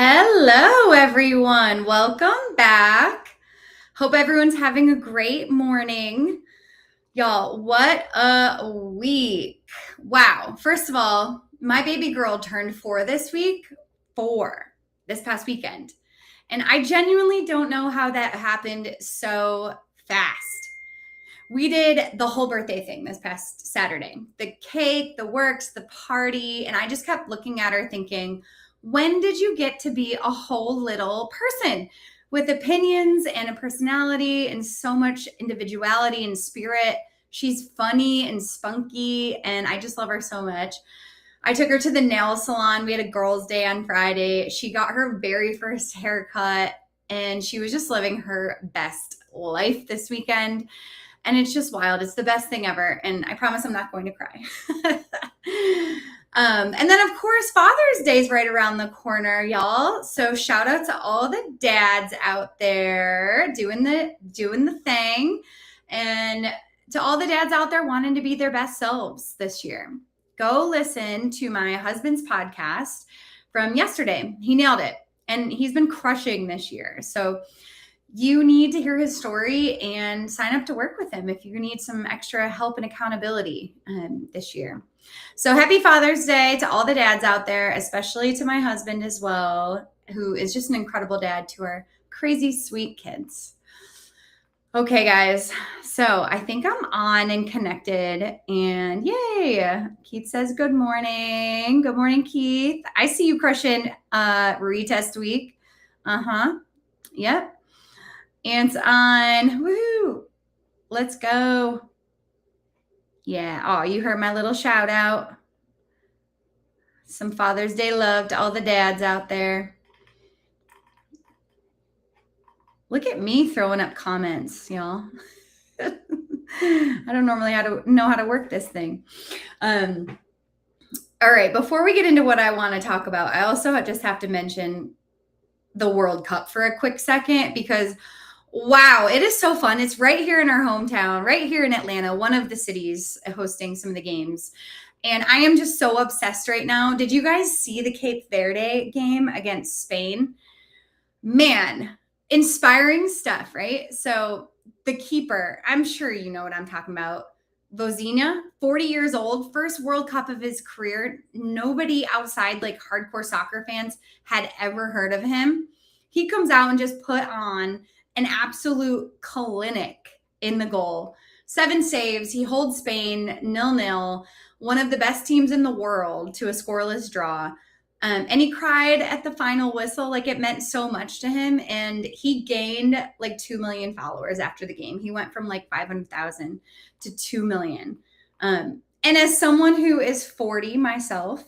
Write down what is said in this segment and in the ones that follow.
Hello, everyone. Welcome back. Hope everyone's having a great morning. Y'all, what a week. Wow. First of all, my baby girl turned 4 this week. 4 this past weekend. And I genuinely don't know how that happened so fast. We did the whole birthday thing this past Saturday. The cake, the works, the party, and I just kept looking at her thinking, when did you get to be a whole little person with opinions and a personality and so much individuality and spirit? She's funny and spunky, and I just love her so much. I took her to the nail salon. We had a girls' day on Friday. She got her very first haircut, and she was just living her best life this weekend. And it's just wild. It's the best thing ever. And I promise I'm not going to cry. And then, of course, Father's Day is right around the corner, y'all. So shout out to all the dads out there doing the thing. And to all the dads out there wanting to be their best selves this year. Go listen to my husband's podcast from yesterday. He nailed it. And he's been crushing this year. So you need to hear his story and sign up to work with him if you need some extra help and accountability this year. So happy Father's Day to all the dads out there, especially to my husband as well, who is just an incredible dad to our crazy sweet kids. Okay, guys. So I think I'm on and connected, and yay. Keith says good morning. Good morning, Keith. I see you crushing retest week. Yep. Ant's on. Woohoo. Let's go. Yeah. Oh, you heard my little shout out. Some Father's Day love to all the dads out there. Look at me throwing up comments, y'all. I don't normally know how to work this thing. All right. Before we get into what I want to talk about, I also just have to mention the World Cup for a quick second because wow, it is so fun. It's right here in our hometown, right here in Atlanta, one of the cities hosting some of the games. And I am just so obsessed right now. Did you guys see the Cape Verde game against Spain? Man, inspiring stuff, right? So the keeper, I'm sure you know what I'm talking about. Vozinha, 40 years old, first World Cup of his career. Nobody outside like hardcore soccer fans had ever heard of him. He comes out and just put on an absolute clinic in the goal. 7 saves. He holds Spain 0-0, one of the best teams in the world, to a scoreless draw. And he cried at the final whistle. Like, it meant so much to him. And he gained like 2 million followers after the game. He went from like 500,000 to 2 million. And as someone who is 40 myself,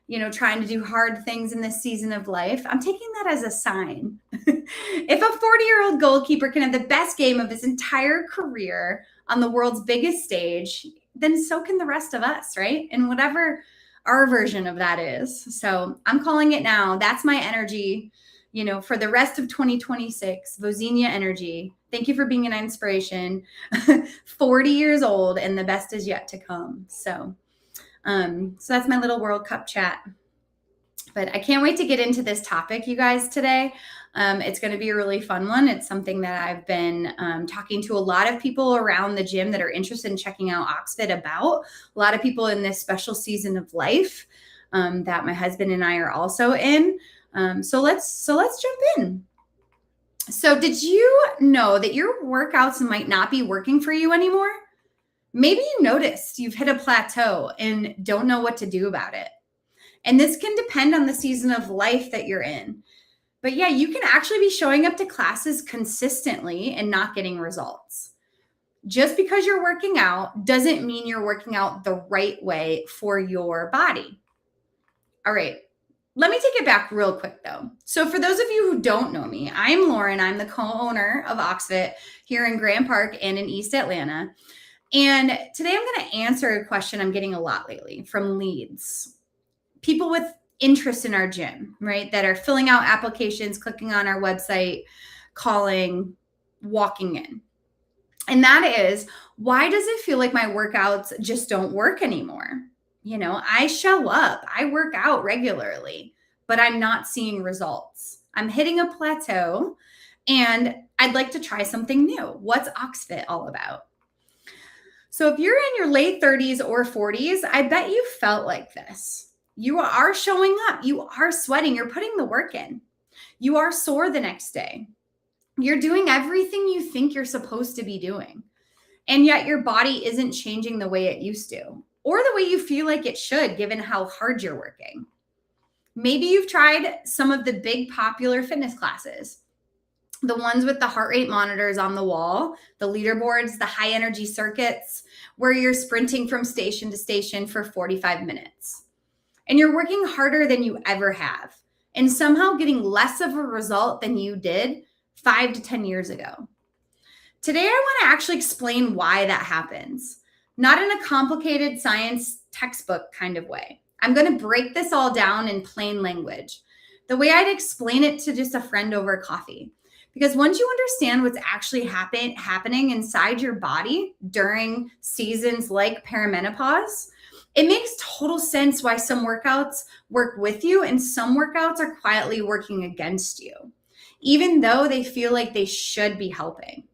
you know, trying to do hard things in this season of life, I'm taking that as a sign. If a 40-year-old goalkeeper can have the best game of his entire career on the world's biggest stage, then so can the rest of us, right? And whatever our version of that is. So I'm calling it now. That's my energy, you know, for the rest of 2026, Vozinha energy. Thank you for being an inspiration. 40 years old and the best is yet to come. So that's my little World Cup chat. But I can't wait to get into this topic, you guys, today. It's going to be a really fun one. It's something that I've been talking to a lot of people around the gym that are interested in checking out OxFit about. A lot of people in this special season of life that my husband and I are also in. So let's jump in. So did you know that your workouts might not be working for you anymore? Maybe you noticed you've hit a plateau and don't know what to do about it. And this can depend on the season of life that you're in. But yeah, you can actually be showing up to classes consistently and not getting results. Just because you're working out doesn't mean you're working out the right way for your body. All right, let me take it back real quick though. So for those of you who don't know me, I'm Lauren. I'm the co-owner of OxFit here in Grand Park and in East Atlanta. And today I'm going to answer a question I'm getting a lot lately from leads. People with interest in our gym, right? That are filling out applications, clicking on our website, calling, walking in. And that is, why does it feel like my workouts just don't work anymore? You know, I show up, I work out regularly, but I'm not seeing results. I'm hitting a plateau and I'd like to try something new. What's OxFit all about? So if you're in your late 30s or 40s, I bet you felt like this. You are showing up. You are sweating. You're putting the work in. You are sore the next day. You're doing everything you think you're supposed to be doing. And yet your body isn't changing the way it used to, or the way you feel like it should, given how hard you're working. Maybe you've tried some of the big popular fitness classes, the ones with the heart rate monitors on the wall, the leaderboards, the high energy circuits, where you're sprinting from station to station for 45 minutes. And you're working harder than you ever have, and somehow getting less of a result than you did 5 to 10 years ago. Today, I want to actually explain why that happens, not in a complicated science textbook kind of way. I'm going to break this all down in plain language, the way I'd explain it to just a friend over coffee. Because once you understand what's actually happening inside your body during seasons like perimenopause, it makes total sense why some workouts work with you and some workouts are quietly working against you, even though they feel like they should be helping.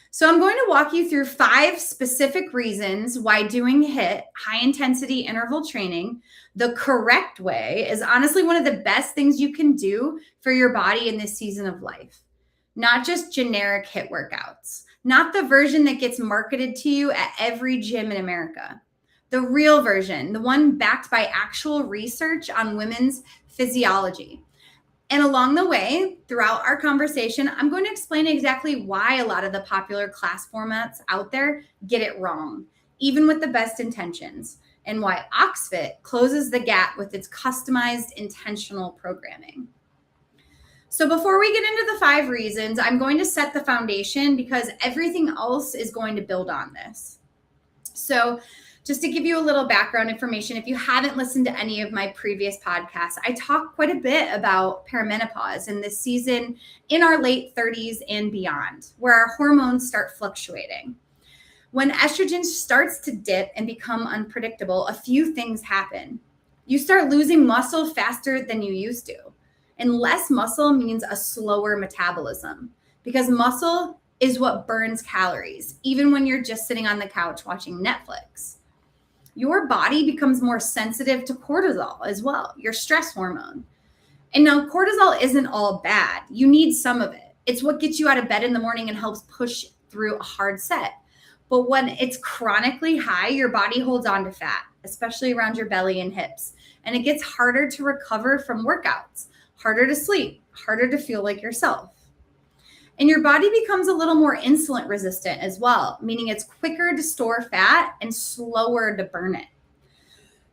So I'm going to walk you through 5 specific reasons why doing HIIT, high intensity interval training, the correct way is honestly one of the best things you can do for your body in this season of life. Not just generic HIIT workouts, not the version that gets marketed to you at every gym in America. The real version, the one backed by actual research on women's physiology. And along the way, throughout our conversation, I'm going to explain exactly why a lot of the popular class formats out there get it wrong, even with the best intentions, and why OxFit closes the gap with its customized intentional programming. So before we get into the 5 reasons, I'm going to set the foundation because everything else is going to build on this. So just to give you a little background information, if you haven't listened to any of my previous podcasts, I talk quite a bit about perimenopause and this season in our late 30s and beyond, where our hormones start fluctuating. When estrogen starts to dip and become unpredictable, a few things happen. You start losing muscle faster than you used to. And less muscle means a slower metabolism, because muscle is what burns calories, even when you're just sitting on the couch watching Netflix. Your body becomes more sensitive to cortisol as well, your stress hormone. And now cortisol isn't all bad. You need some of it. It's what gets you out of bed in the morning and helps push through a hard set. But when it's chronically high, your body holds on to fat, especially around your belly and hips. And it gets harder to recover from workouts, harder to sleep, harder to feel like yourself. And your body becomes a little more insulin resistant as well, meaning it's quicker to store fat and slower to burn it.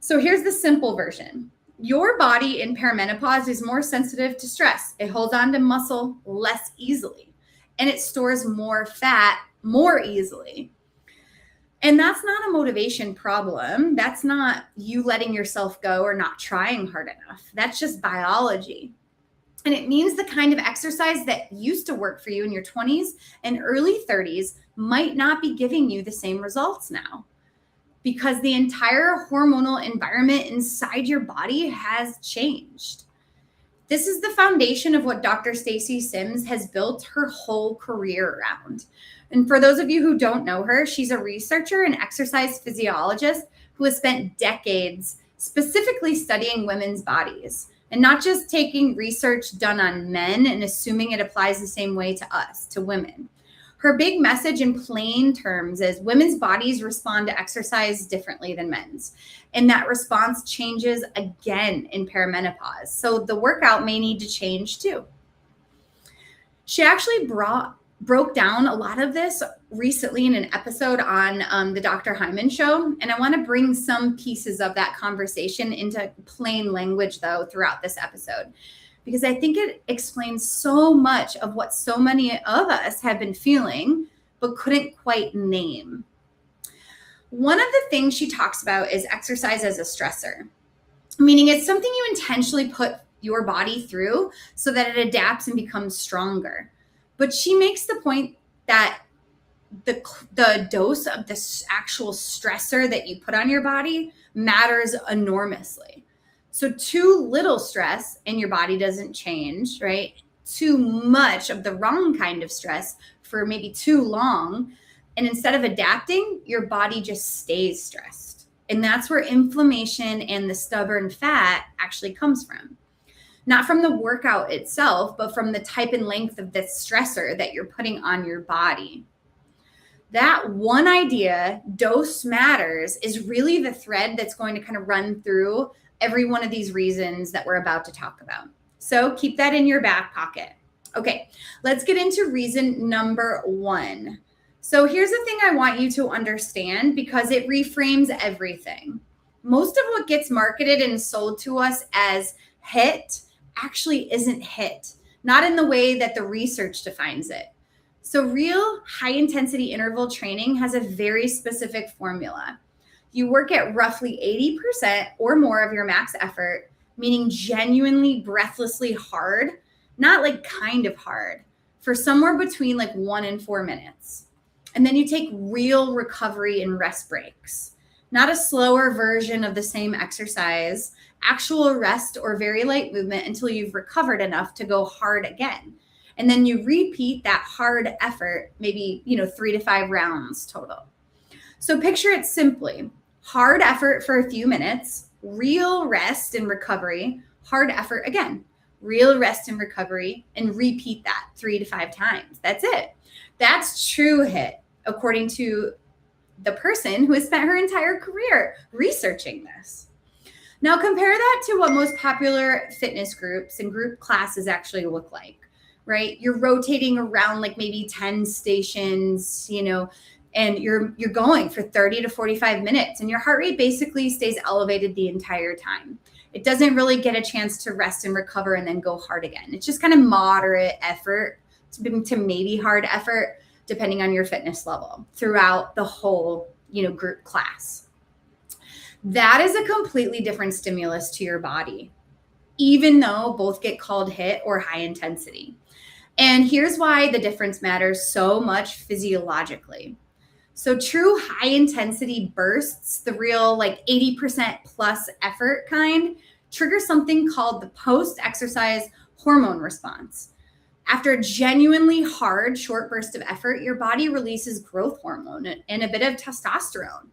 So here's the simple version. Your body in perimenopause is more sensitive to stress. It holds on to muscle less easily, and it stores more fat more easily. And that's not a motivation problem. That's not you letting yourself go or not trying hard enough. That's just biology. And it means the kind of exercise that used to work for you in your 20s and early 30s might not be giving you the same results now, because the entire hormonal environment inside your body has changed. This is the foundation of what Dr. Stacy Sims has built her whole career around. And for those of you who don't know her, she's a researcher and exercise physiologist who has spent decades specifically studying women's bodies, and not just taking research done on men and assuming it applies the same way to us, to women. Her big message in plain terms is women's bodies respond to exercise differently than men's. And that response changes again in perimenopause. So the workout may need to change too. She actually broke down a lot of this recently in an episode on the Dr. Hyman show. And I want to bring some pieces of that conversation into plain language, though, throughout this episode, because I think it explains so much of what so many of us have been feeling, but couldn't quite name. One of the things she talks about is exercise as a stressor, meaning it's something you intentionally put your body through so that it adapts and becomes stronger. But she makes the point that the dose of this actual stressor that you put on your body matters enormously. So too little stress and your body doesn't change, right? Too much of the wrong kind of stress for maybe too long. And instead of adapting, your body just stays stressed. And that's where inflammation and the stubborn fat actually comes from. Not from the workout itself, but from the type and length of the stressor that you're putting on your body. That one idea, dose matters, is really the thread that's going to kind of run through every one of these reasons that we're about to talk about. So keep that in your back pocket. Okay, let's get into reason number 1. So here's the thing I want you to understand, because it reframes everything. Most of what gets marketed and sold to us as HIIT actually isn't HIIT, not in the way that the research defines it. So real high intensity interval training has a very specific formula. You work at roughly 80% or more of your max effort, meaning genuinely breathlessly hard, not like kind of hard, for somewhere between like 1 and 4 minutes. And then you take real recovery and rest breaks, not a slower version of the same exercise, actual rest or very light movement until you've recovered enough to go hard again. And then you repeat that hard effort, maybe, 3 to 5 rounds total. So picture it simply: hard effort for a few minutes, real rest and recovery, hard effort again, real rest and recovery, and repeat that 3 to 5 times. That's it. That's true HIIT, according to the person who has spent her entire career researching this. Now compare that to what most popular fitness groups and group classes actually look like, right? You're rotating around like maybe 10 stations, and you're going for 30 to 45 minutes, and your heart rate basically stays elevated the entire time. It doesn't really get a chance to rest and recover and then go hard again. It's just kind of moderate effort to maybe hard effort, depending on your fitness level throughout the whole, group class. That is a completely different stimulus to your body, even though both get called HIIT or high intensity. And here's why the difference matters so much physiologically. So true high intensity bursts, the real like 80% plus effort kind, trigger something called the post-exercise hormone response. After a genuinely hard short burst of effort, your body releases growth hormone and a bit of testosterone.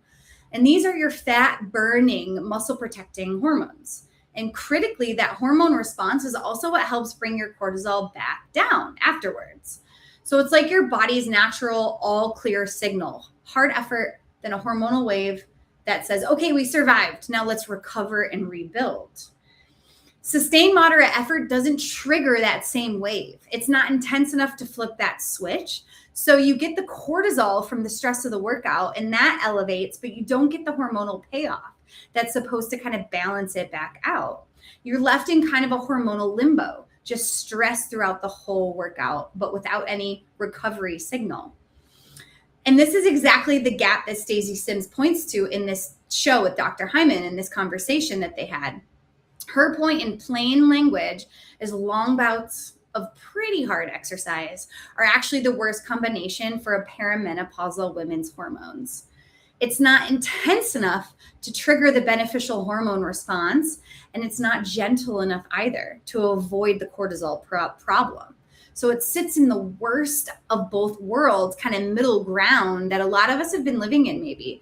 And these are your fat burning, muscle protecting hormones. And critically, that hormone response is also what helps bring your cortisol back down afterwards. So it's like your body's natural all clear signal: hard effort, then a hormonal wave that says, okay, we survived. Now let's recover and rebuild. Sustained moderate effort doesn't trigger that same wave. It's not intense enough to flip that switch. So you get the cortisol from the stress of the workout and that elevates, but you don't get the hormonal payoff that's supposed to kind of balance it back out. You're left in kind of a hormonal limbo, just stress throughout the whole workout, but without any recovery signal. And this is exactly the gap that Stacey Sims points to in this show with Dr. Hyman in this conversation that they had. Her point in plain language is long bouts of pretty hard exercise are actually the worst combination for a perimenopausal women's hormones. It's not intense enough to trigger the beneficial hormone response, and it's not gentle enough either to avoid the cortisol problem. So it sits in the worst of both worlds, kind of middle ground that a lot of us have been living in maybe,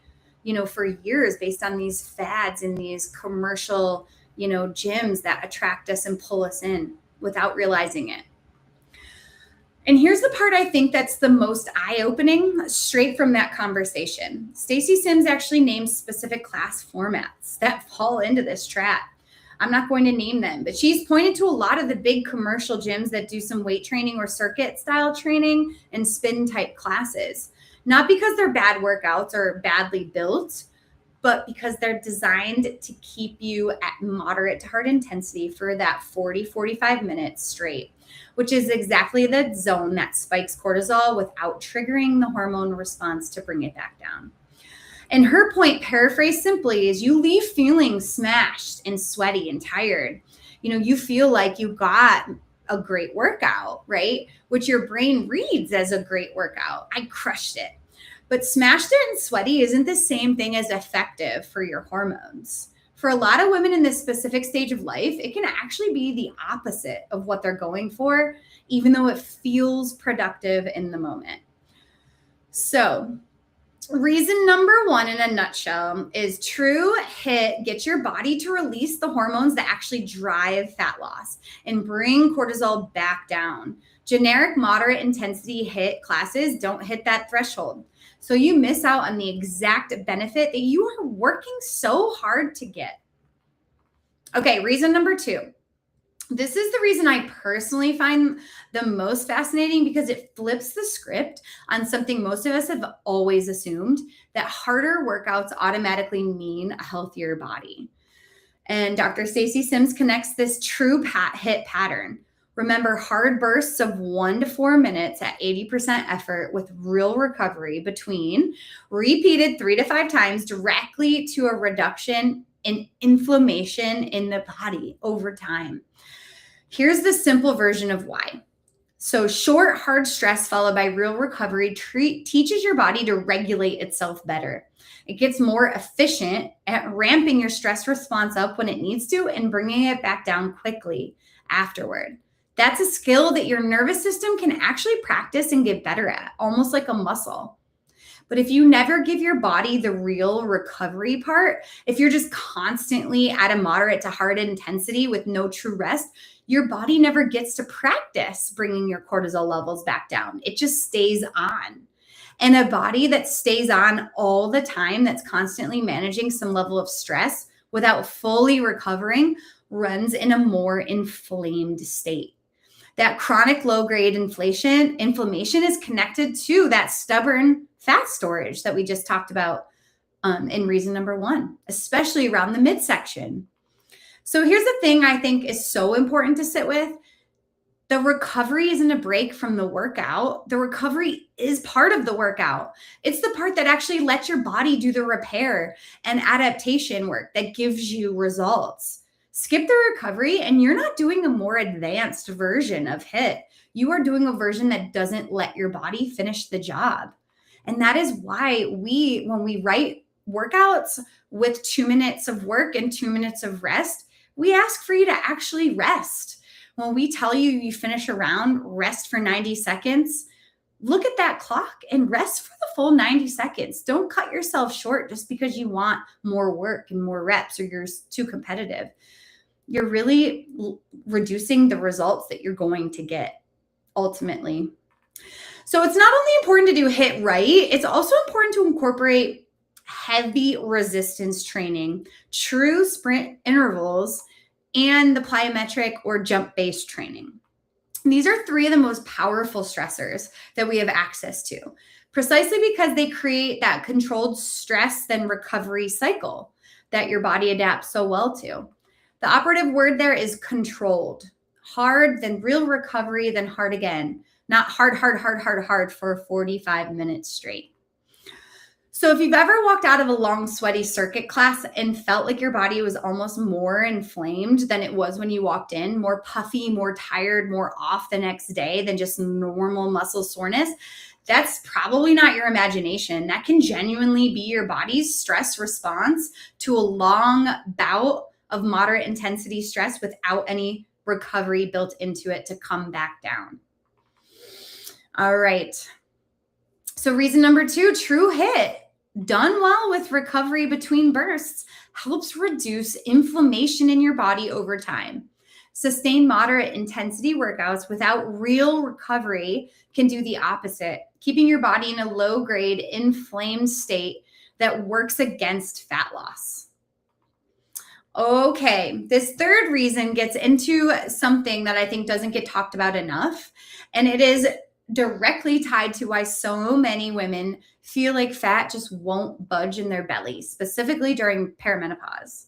for years based on these fads and these commercial, gyms that attract us and pull us in without realizing it. And here's the part I think that's the most eye-opening straight from that conversation. Stacey Sims actually names specific class formats that fall into this trap. I'm not going to name them, but she's pointed to a lot of the big commercial gyms that do some weight training or circuit style training and spin type classes. Not because they're bad workouts or badly built, but because they're designed to keep you at moderate to hard intensity for that 40-45 minutes straight, which is exactly the zone that spikes cortisol without triggering the hormone response to bring it back down. And her point, paraphrased simply, is you leave feeling smashed and sweaty and tired. You feel like you got a great workout, right? Which your brain reads as a great workout. I crushed it. But smashed and sweaty isn't the same thing as effective for your hormones. For a lot of women in this specific stage of life, it can actually be the opposite of what they're going for, even though it feels productive in the moment. So, reason number one in a nutshell is true HIIT gets your body to release the hormones that actually drive fat loss and bring cortisol back down. Generic moderate intensity HIIT classes don't hit that threshold. So you miss out on the exact benefit that you are working so hard to get. Okay, reason number two. This is the reason I personally find the most fascinating, because it flips the script on something most of us have always assumed, that harder workouts automatically mean a healthier body. And Dr. Stacy Sims connects this true HIIT pattern. Remember, hard bursts of 1 to 4 minutes at 80% effort with real recovery between, repeated 3 to 5 times, directly to a reduction in inflammation in the body over time. Here's the simple version of why. So short, hard stress followed by real recovery teaches your body to regulate itself better. It gets more efficient at ramping your stress response up when it needs to and bringing it back down quickly afterward. That's a skill that your nervous system can actually practice and get better at, almost like a muscle. But if you never give your body the real recovery part, if you're just constantly at a moderate to hard intensity with no true rest, your body never gets to practice bringing your cortisol levels back down. It just stays on. And a body that stays on all the time, that's constantly managing some level of stress without fully recovering, runs in a more inflamed state. That chronic low-grade inflammation is connected to that stubborn fat storage that we just talked about in reason number one, especially around the midsection. So here's the thing I think is so important to sit with. The recovery isn't a break from the workout. The recovery is part of the workout. It's the part that actually lets your body do the repair and adaptation work that gives you results. Skip the recovery and you're not doing a more advanced version of HIIT. You are doing a version that doesn't let your body finish the job. And that is why when we write workouts with 2 minutes of work and 2 minutes of rest, we ask for you to actually rest. When we tell you you finish a round, rest for 90 seconds, look at that clock and rest for the full 90 seconds. Don't cut yourself short just because you want more work and more reps or you're too competitive. You're really reducing the results that you're going to get ultimately. So it's not only important to do HIIT right, it's also important to incorporate heavy resistance training, true sprint intervals, and the plyometric or jump-based training. These are 3 of the most powerful stressors that we have access to, precisely because they create that controlled stress then recovery cycle that your body adapts so well to. The operative word there is controlled. Hard, then real recovery, then hard again. Not hard for 45 minutes straight. So if you've ever walked out of a long sweaty circuit class and felt like your body was almost more inflamed than it was when you walked in, more puffy, more tired, more off the next day than just normal muscle soreness, that's probably not your imagination. That can genuinely be your body's stress response to a long bout of moderate intensity stress without any recovery built into it to come back down. All right. So reason number 2, true HIIT, done well with recovery between bursts, helps reduce inflammation in your body over time. Sustained moderate intensity workouts without real recovery can do the opposite, keeping your body in a low-grade inflamed state that works against fat loss. Okay, this third reason gets into something that I think doesn't get talked about enough, and it is directly tied to why so many women feel like fat just won't budge in their belly, specifically during perimenopause.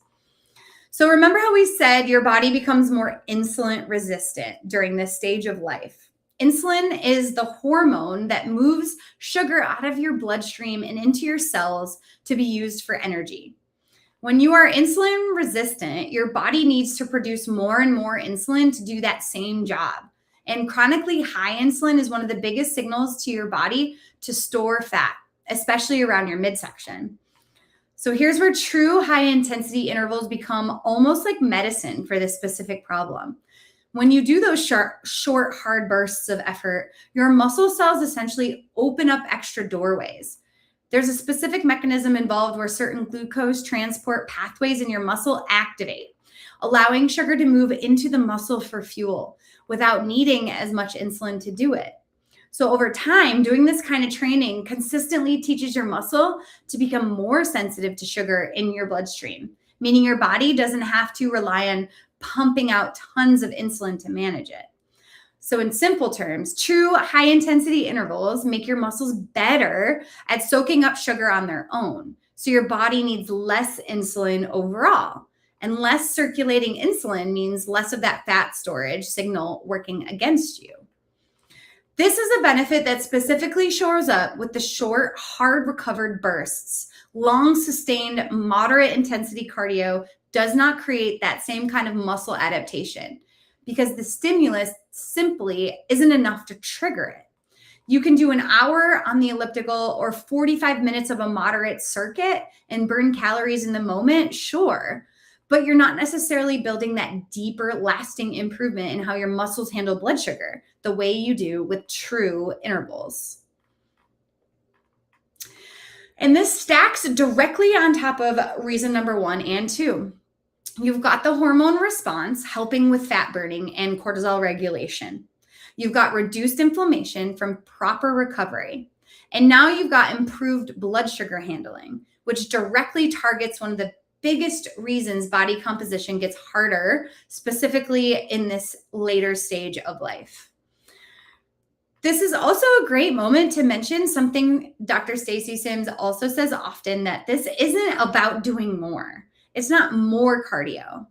So remember how we said your body becomes more insulin resistant during this stage of life. Insulin is the hormone that moves sugar out of your bloodstream and into your cells to be used for energy. When you are insulin resistant, your body needs to produce more and more insulin to do that same job. And chronically high insulin is one of the biggest signals to your body to store fat, especially around your midsection. So here's where true high intensity intervals become almost like medicine for this specific problem. When you do those short, hard bursts of effort, your muscle cells essentially open up extra doorways. There's a specific mechanism involved where certain glucose transport pathways in your muscle activate, allowing sugar to move into the muscle for fuel without needing as much insulin to do it. So over time, doing this kind of training consistently teaches your muscle to become more sensitive to sugar in your bloodstream, meaning your body doesn't have to rely on pumping out tons of insulin to manage it. So in simple terms, true high intensity intervals make your muscles better at soaking up sugar on their own. So your body needs less insulin overall. And less circulating insulin means less of that fat storage signal working against you. This is a benefit that specifically shows up with the short, hard recovered bursts. Long sustained, moderate intensity cardio does not create that same kind of muscle adaptation because the stimulus simply isn't enough to trigger it. You can do an hour on the elliptical or 45 minutes of a moderate circuit and burn calories in the moment, sure, but you're not necessarily building that deeper, lasting improvement in how your muscles handle blood sugar the way you do with true intervals. And this stacks directly on top of reason number 1 and 2. You've got the hormone response helping with fat burning and cortisol regulation. You've got reduced inflammation from proper recovery. And now you've got improved blood sugar handling, which directly targets one of the biggest reasons body composition gets harder, specifically in this later stage of life. This is also a great moment to mention something Dr. Stacy Sims also says often, that this isn't about doing more. It's not more cardio,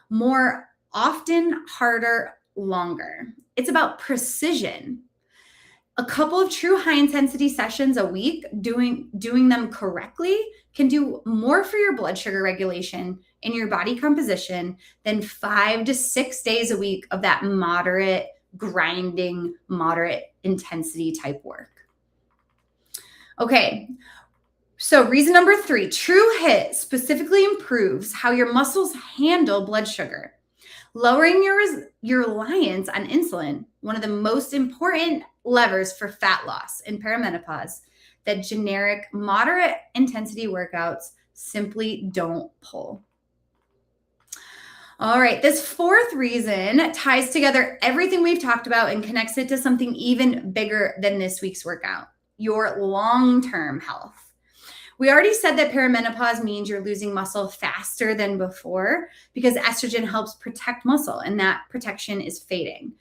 more often, harder, longer. It's about precision. A couple of true high intensity sessions a week, doing them correctly, can do more for your blood sugar regulation and your body composition than 5 to 6 days a week of that moderate, grinding, moderate intensity type work. Okay, so reason number 3, true HIIT specifically improves how your muscles handle blood sugar, lowering your reliance on insulin, one of the most important levers for fat loss in perimenopause that generic moderate intensity workouts simply don't pull. All right, this 4th reason ties together everything we've talked about and connects it to something even bigger than this week's workout, your long-term health. We already said that perimenopause means you're losing muscle faster than before because estrogen helps protect muscle, and that protection is fading.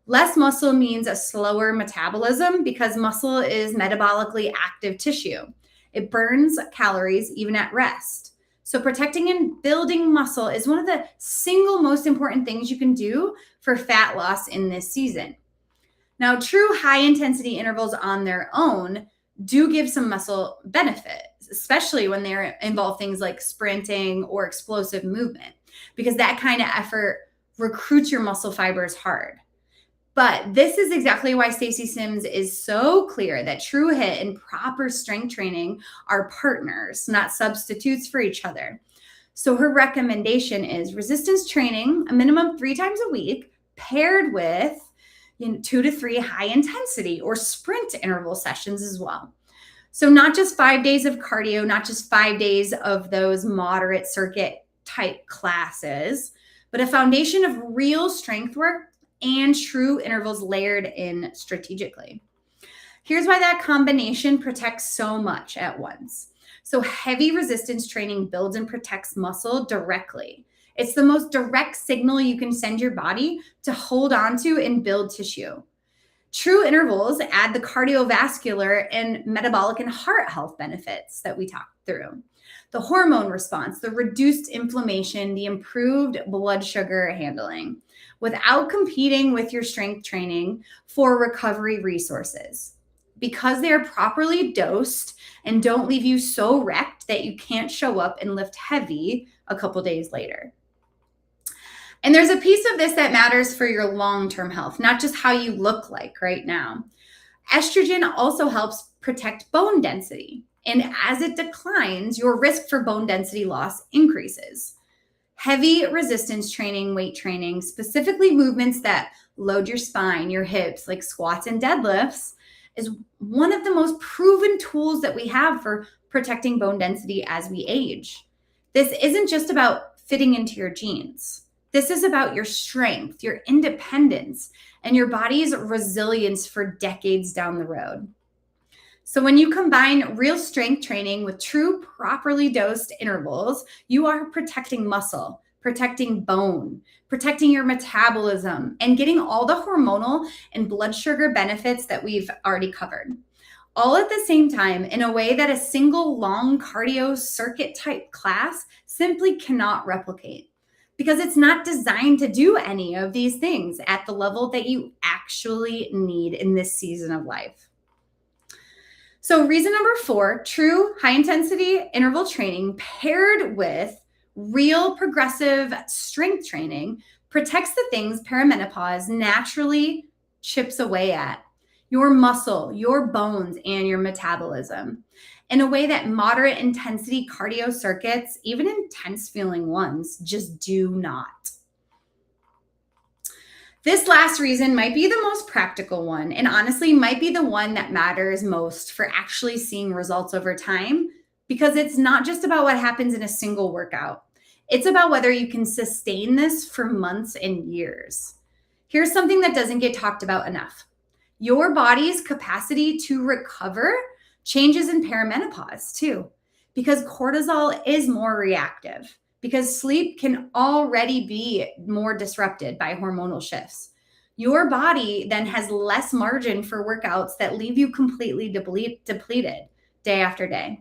Less muscle means a slower metabolism because muscle is metabolically active tissue. It burns calories even at rest. So protecting and building muscle is one of the single most important things you can do for fat loss in this season. Now, true high intensity intervals on their own do give some muscle benefit, especially when they involve things like sprinting or explosive movement, because that kind of effort recruits your muscle fibers hard. But this is exactly why Stacy Sims is so clear that true HIIT and proper strength training are partners, not substitutes for each other. So her recommendation is resistance training, a minimum 3 times a week, paired with 2 to 3 high intensity or sprint interval sessions as well. So not just 5 days of cardio, not just 5 days of those moderate circuit type classes, but a foundation of real strength work and true intervals layered in strategically. Here's why that combination protects so much at once. So heavy resistance training builds and protects muscle directly. It's the most direct signal you can send your body to hold on to and build tissue. True intervals add the cardiovascular and metabolic and heart health benefits that we talked through. The hormone response, the reduced inflammation, the improved blood sugar handling, without competing with your strength training for recovery resources, because they are properly dosed and don't leave you so wrecked that you can't show up and lift heavy a couple days later. And there's a piece of this that matters for your long-term health, not just how you look like right now. Estrogen also helps protect bone density. And as it declines, your risk for bone density loss increases. Heavy resistance training, weight training, specifically movements that load your spine, your hips, like squats and deadlifts, is one of the most proven tools that we have for protecting bone density as we age. This isn't just about fitting into your jeans. This is about your strength, your independence, and your body's resilience for decades down the road. So when you combine real strength training with true properly dosed intervals, you are protecting muscle, protecting bone, protecting your metabolism, and getting all the hormonal and blood sugar benefits that we've already covered. All at the same time in a way that a single long cardio circuit type class simply cannot replicate, because it's not designed to do any of these things at the level that you actually need in this season of life. So reason number 4, true high intensity interval training paired with real progressive strength training protects the things perimenopause naturally chips away at: your muscle, your bones, and your metabolism, in a way that moderate intensity cardio circuits, even intense feeling ones, just do not. This last reason might be the most practical one, and honestly might be the one that matters most for actually seeing results over time, because it's not just about what happens in a single workout. It's about whether you can sustain this for months and years. Here's something that doesn't get talked about enough. Your body's capacity to recover changes in perimenopause too, because cortisol is more reactive, because sleep can already be more disrupted by hormonal shifts. Your body then has less margin for workouts that leave you completely depleted day after day.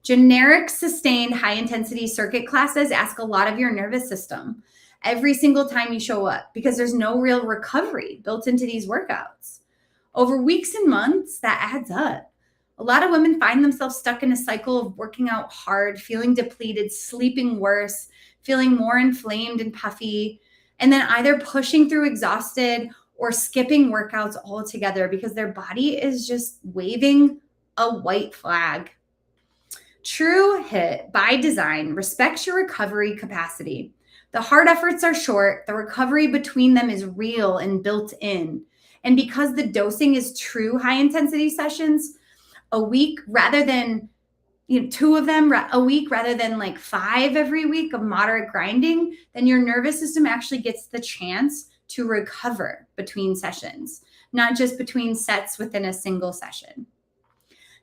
Generic sustained high intensity circuit classes ask a lot of your nervous system every single time you show up, because there's no real recovery built into these workouts. Over weeks and months, that adds up. A lot of women find themselves stuck in a cycle of working out hard, feeling depleted, sleeping worse, feeling more inflamed and puffy, and then either pushing through exhausted or skipping workouts altogether because their body is just waving a white flag. True HIIT, by design, respects your recovery capacity. The hard efforts are short, the recovery between them is real and built in. And because the dosing is true high intensity sessions, a week rather than 2 of them a week rather than like 5 every week of moderate grinding, then your nervous system actually gets the chance to recover between sessions, not just between sets within a single session.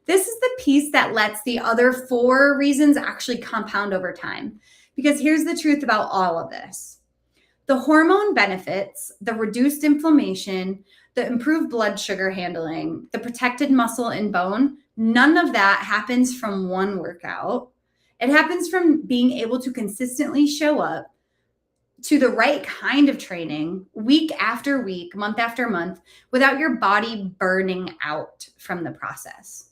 This is the piece that lets the other 4 reasons actually compound over time, because here's the truth about all of this. The hormone benefits, the reduced inflammation, the improved blood sugar handling, the protected muscle and bone, none of that happens from one workout. It happens from being able to consistently show up to the right kind of training week after week, month after month, without your body burning out from the process.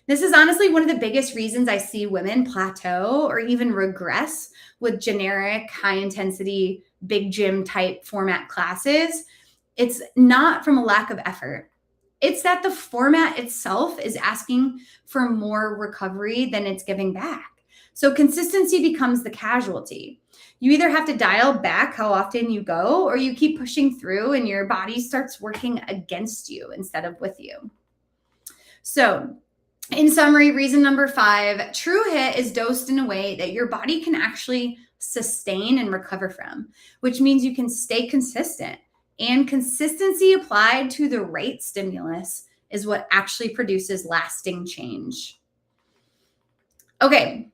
This is honestly one of the biggest reasons I see women plateau or even regress with generic high intensity, big gym type format classes. It's not from a lack of effort. It's that the format itself is asking for more recovery than it's giving back. So consistency becomes the casualty. You either have to dial back how often you go, or you keep pushing through and your body starts working against you instead of with you. So in summary, reason number 5, true HIIT is dosed in a way that your body can actually sustain and recover from, which means you can stay consistent. And consistency applied to the right stimulus is what actually produces lasting change. Okay,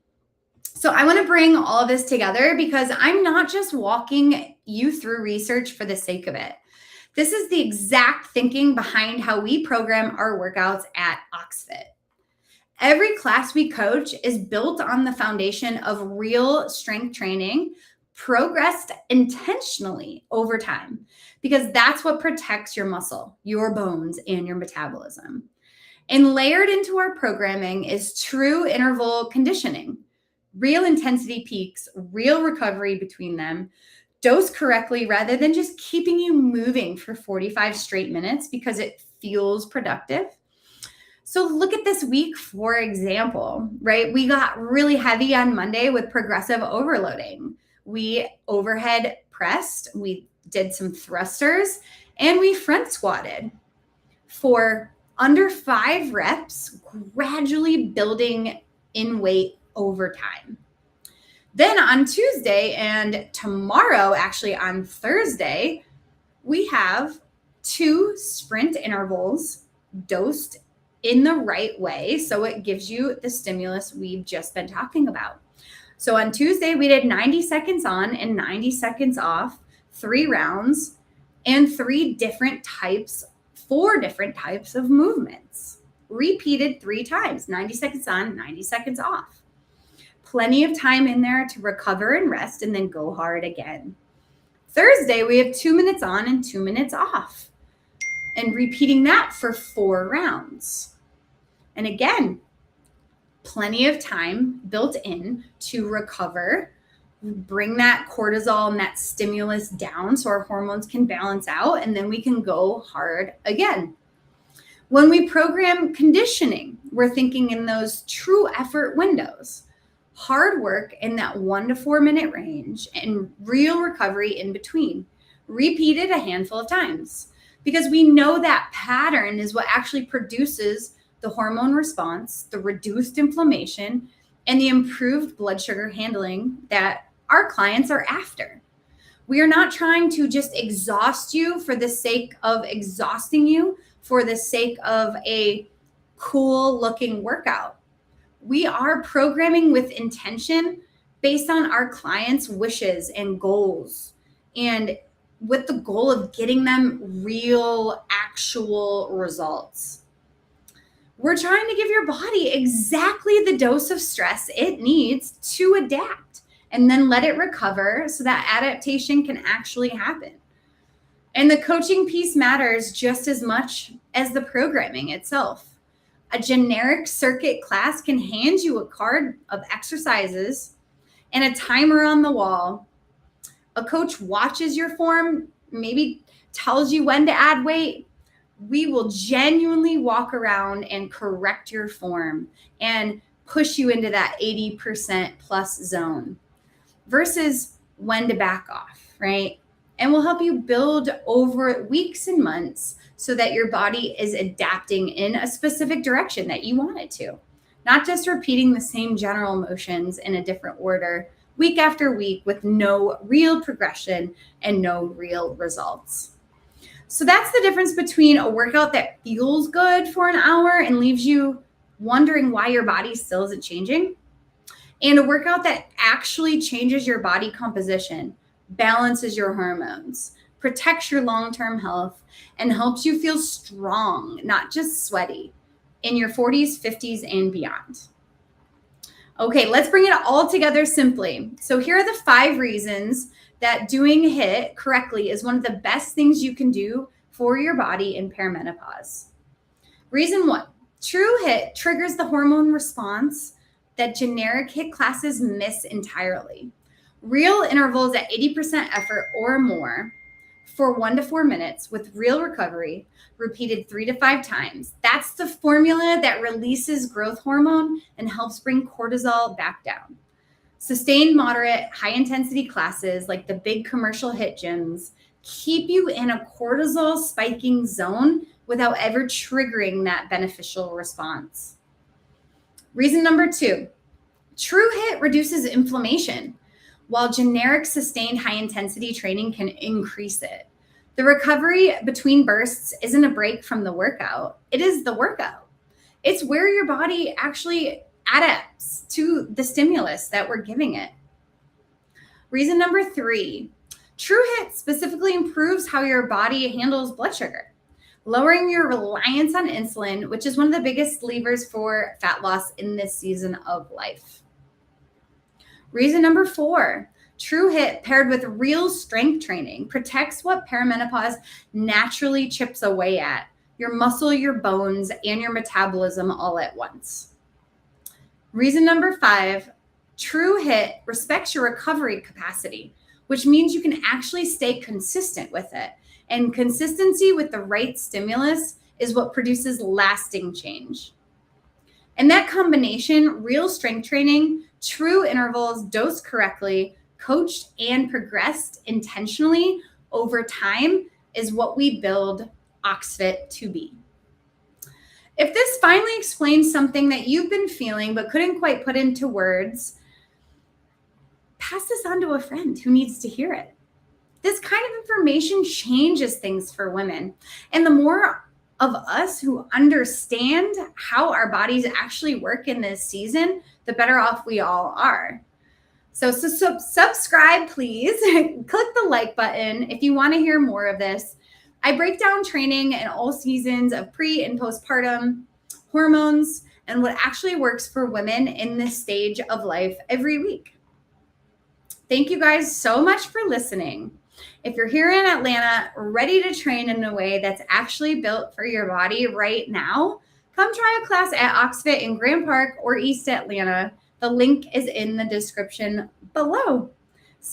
so I want to bring all of this together because I'm not just walking you through research for the sake of it. This is the exact thinking behind how we program our workouts at OxFit. Every class we coach is built on the foundation of real strength training, progressed intentionally over time, because that's what protects your muscle, your bones, and your metabolism. And layered into our programming is true interval conditioning, real intensity peaks, real recovery between them, dosed correctly rather than just keeping you moving for 45 straight minutes because it feels productive. So look at this week, for example, right? We got really heavy on Monday with progressive overloading. We overhead pressed, we did some thrusters, and we front squatted for under 5 reps, gradually building in weight over time. Then on Tuesday and tomorrow, actually on Thursday, we have 2 sprint intervals dosed in the right way. So it gives you the stimulus we've just been talking about. So on Tuesday, we did 90 seconds on and 90 seconds off, 3 rounds, and 4 different types of movements. Repeated 3 times, 90 seconds on, 90 seconds off. Plenty of time in there to recover and rest and then go hard again. Thursday, we have 2 minutes on and 2 minutes off, and repeating that for 4 rounds. And again, plenty of time built in to recover, bring that cortisol and that stimulus down so our hormones can balance out, and then we can go hard again. When we program conditioning, we're thinking in those true effort windows. Hard work in that 1 to 4 minute range and real recovery in between, repeated a handful of times, because we know that pattern is what actually produces the hormone response, the reduced inflammation, and the improved blood sugar handling that our clients are after. We are not trying to just exhaust you for the sake of exhausting you, for the sake of a cool looking workout. We are programming with intention based on our clients' wishes and goals, and with the goal of getting them real, actual results. We're trying to give your body exactly the dose of stress it needs to adapt and then let it recover so that adaptation can actually happen. And the coaching piece matters just as much as the programming itself. A generic circuit class can hand you a card of exercises and a timer on the wall. A coach watches your form, maybe tells you when to add weight. We will genuinely walk around and correct your form and push you into that 80% plus zone versus when to back off, right? And we'll help you build over weeks and months so that your body is adapting in a specific direction that you want it to, not just repeating the same general motions in a different order week after week with no real progression and no real results. So that's the difference between a workout that feels good for an hour and leaves you wondering why your body still isn't changing, and a workout that actually changes your body composition, balances your hormones, protects your long-term health, and helps you feel strong, not just sweaty, in your 40s, 50s, and beyond. Okay, let's bring it all together simply. So here are the 5 reasons that doing HIIT correctly is one of the best things you can do for your body in perimenopause. Reason 1, true HIIT triggers the hormone response that generic HIIT classes miss entirely. Real intervals at 80% effort or more for 1 to 4 minutes with real recovery, repeated 3 to 5 times. That's the formula that releases growth hormone and helps bring cortisol back down. Sustained, moderate, high-intensity classes like the big commercial HIIT gyms keep you in a cortisol spiking zone without ever triggering that beneficial response. Reason number 2, true HIIT reduces inflammation, while generic sustained high-intensity training can increase it. The recovery between bursts isn't a break from the workout. It is the workout. It's where your body actually adapts to the stimulus that we're giving it. Reason number 3, true HIIT specifically improves how your body handles blood sugar, lowering your reliance on insulin, which is one of the biggest levers for fat loss in this season of life. Reason number 4, true HIIT paired with real strength training protects what perimenopause naturally chips away at, your muscle, your bones, and your metabolism all at once. Reason number 5, true HIIT respects your recovery capacity, which means you can actually stay consistent with it. And consistency with the right stimulus is what produces lasting change. And that combination, real strength training, true intervals, dosed correctly, coached and progressed intentionally over time, is what we build OxFit to be. If this finally explains something that you've been feeling but couldn't quite put into words, pass this on to a friend who needs to hear it. This kind of information changes things for women. And the more of us who understand how our bodies actually work in this season, the better off we all are. So subscribe, please. Click the like button if you want to hear more of this. I break down training in all seasons of pre and postpartum, hormones, and what actually works for women in this stage of life every week. Thank you guys so much for listening. If you're here in Atlanta, ready to train in a way that's actually built for your body right now, come try a class at OxFit in Grand Park or East Atlanta. The link is in the description below.